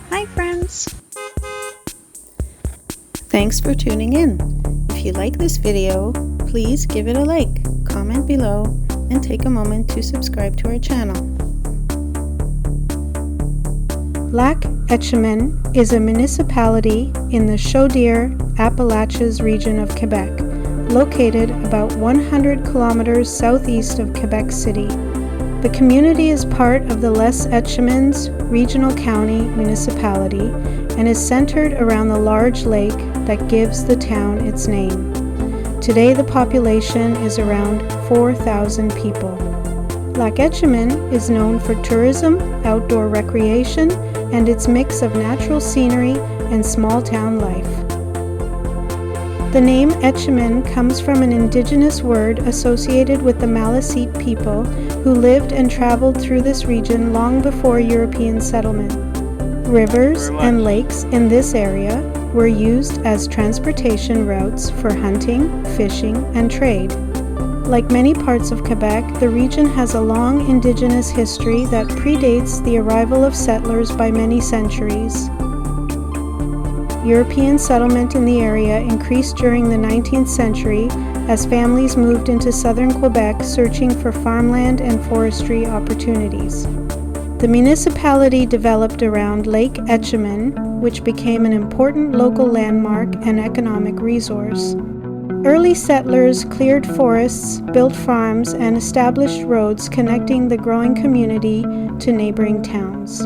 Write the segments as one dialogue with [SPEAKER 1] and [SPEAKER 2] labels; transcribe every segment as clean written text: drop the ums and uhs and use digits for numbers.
[SPEAKER 1] Hi friends! Thanks for tuning in. If you like this video, please give it a like, comment below, and take a moment to subscribe to our channel. Lac Etchemin is a municipality in the Chaudière-Appalaches region of Quebec, located about 100 kilometers southeast of Quebec City. The community is part of the Lac Etchemin's regional county municipality and is centered around the large lake that gives the town its name. Today the population is around 4,000 people. Lac Etchemin is known for tourism, outdoor recreation, and its mix of natural scenery and small town life. The name Etchemin comes from an indigenous word associated with the Maliseet people who lived and traveled through this region long before European settlement. Rivers and lakes in this area were used as transportation routes for hunting, fishing, and trade. Like many parts of Quebec, the region has a long indigenous history that predates the arrival of settlers by many centuries. European settlement in the area increased during the 19th century as families moved into southern Quebec searching for farmland and forestry opportunities. The municipality developed around Lac Etchemin, which became an important local landmark and economic resource. Early settlers cleared forests, built farms, and established roads connecting the growing community to neighboring towns.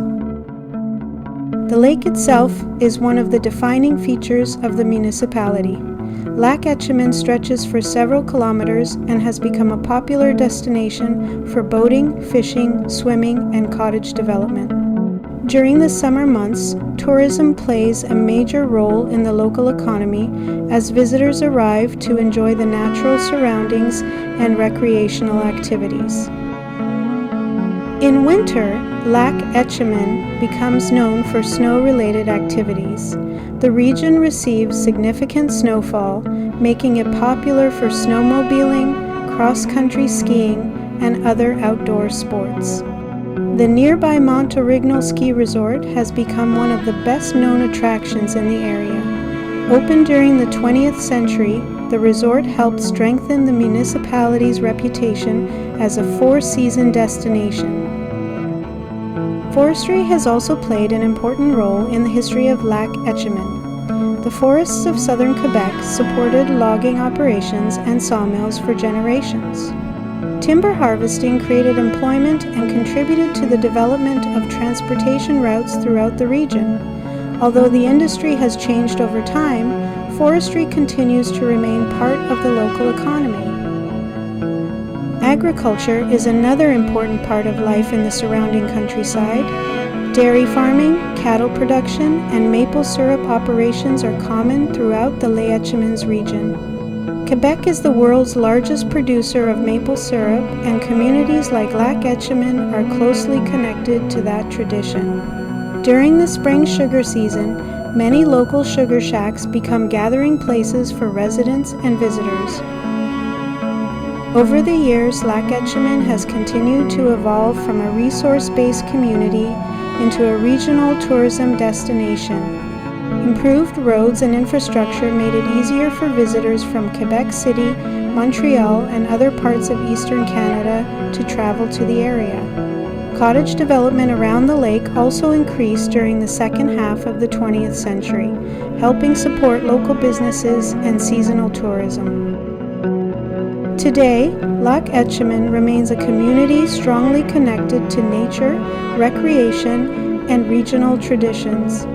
[SPEAKER 1] The lake itself is one of the defining features of the municipality. Lac Etchemin stretches for several kilometers and has become a popular destination for boating, fishing, swimming, and cottage development. During the summer months, tourism plays a major role in the local economy as visitors arrive to enjoy the natural surroundings and recreational activities. In winter, Lac Etchemin becomes known for snow-related activities. The region receives significant snowfall, making it popular for snowmobiling, cross-country skiing, and other outdoor sports. The nearby Mont Orignal ski resort has become one of the best-known attractions in the area. Opened during the 20th century, the resort helped strengthen the municipality's reputation as a four-season destination. Forestry has also played an important role in the history of Lac Etchemin. The forests of southern Quebec supported logging operations and sawmills for generations. Timber harvesting created employment and contributed to the development of transportation routes throughout the region. Although the industry has changed over time, forestry continues to remain part of the local economy. Agriculture is another important part of life in the surrounding countryside. Dairy farming, cattle production, and maple syrup operations are common throughout the Lac Etchemin's region. Quebec is the world's largest producer of maple syrup, and communities like Lac Etchemin are closely connected to that tradition. During the spring sugar season, many local sugar shacks become gathering places for residents and visitors. Over the years, Lac Etchemin has continued to evolve from a resource-based community into a regional tourism destination. Improved roads and infrastructure made it easier for visitors from Quebec City, Montreal, and other parts of eastern Canada to travel to the area. Cottage development around the lake also increased during the second half of the 20th century, helping support local businesses and seasonal tourism. Today, Lac Etchemin remains a community strongly connected to nature, recreation, and regional traditions.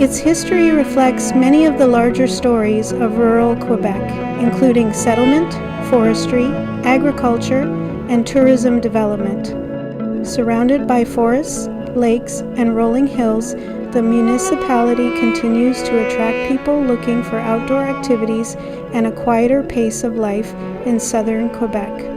[SPEAKER 1] Its history reflects many of the larger stories of rural Quebec, including settlement, forestry, agriculture, and tourism development. Surrounded by forests, lakes, and rolling hills, the municipality continues to attract people looking for outdoor activities and a quieter pace of life in southern Quebec.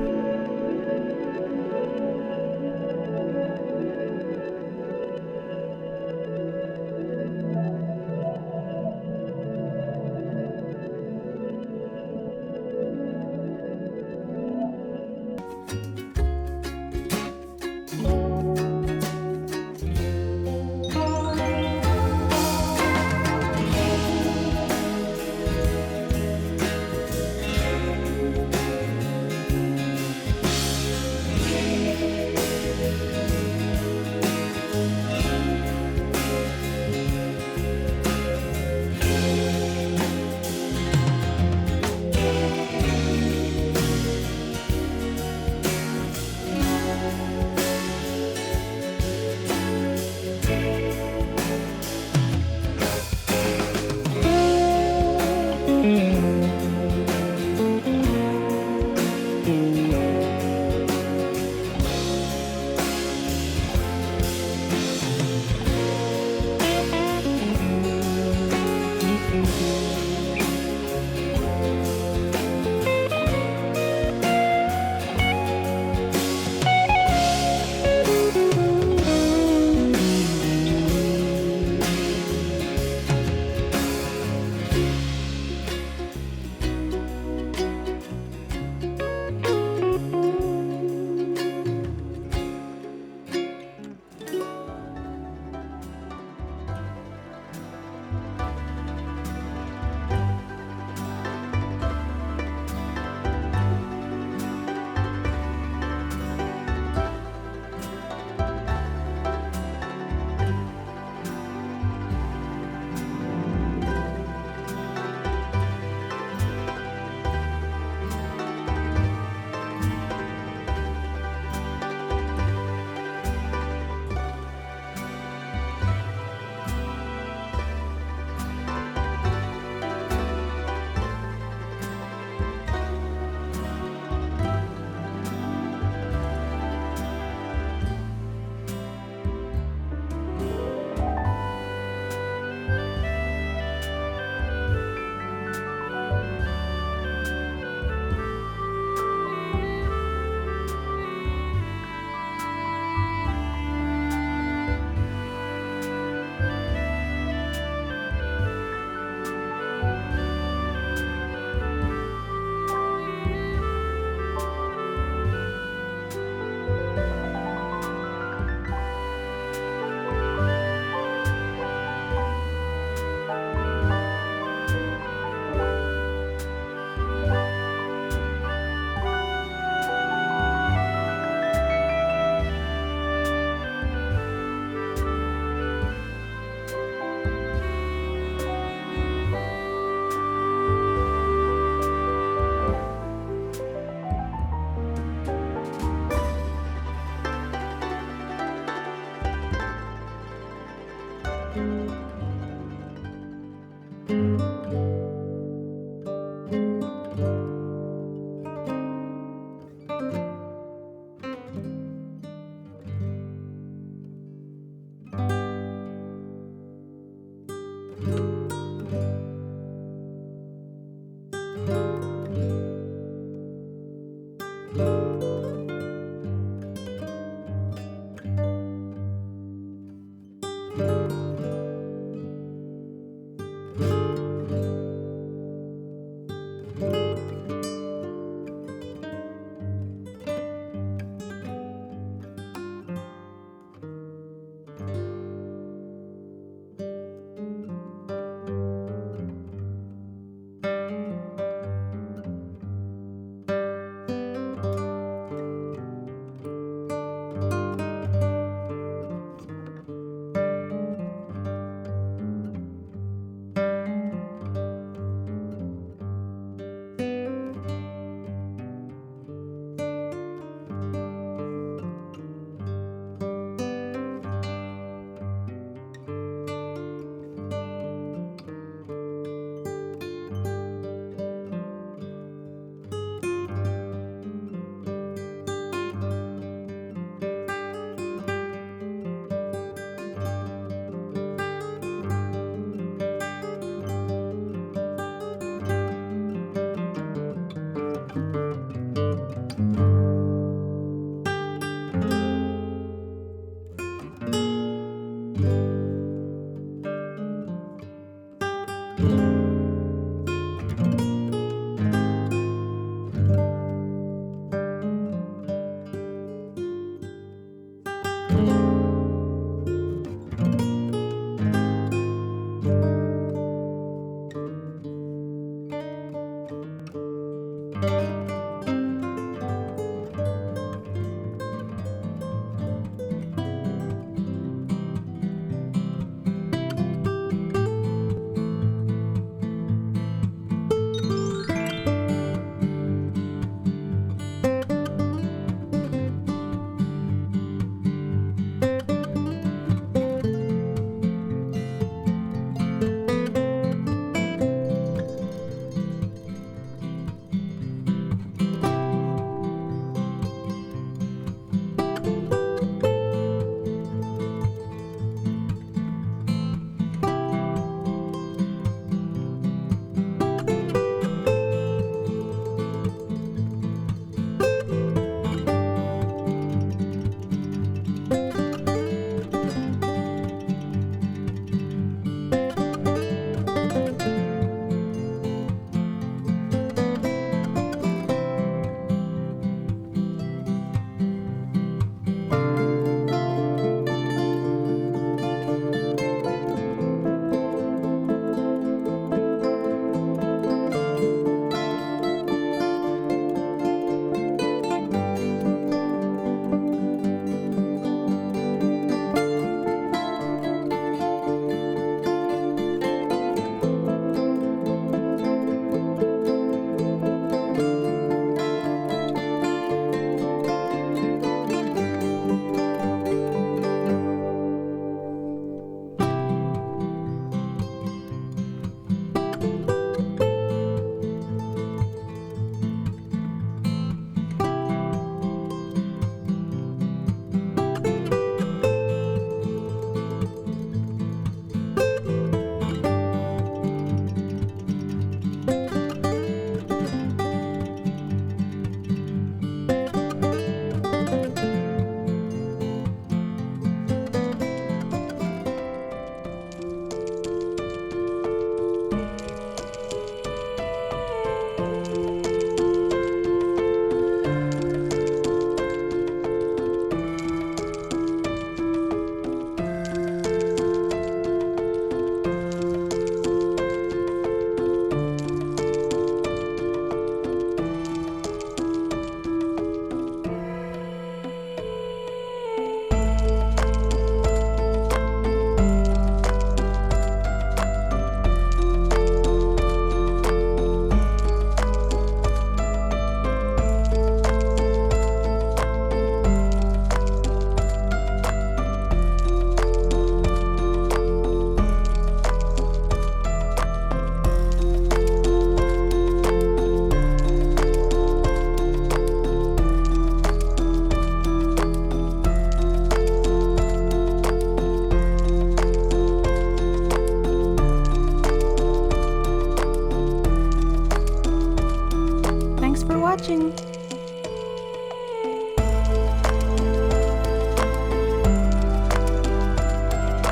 [SPEAKER 1] for watching!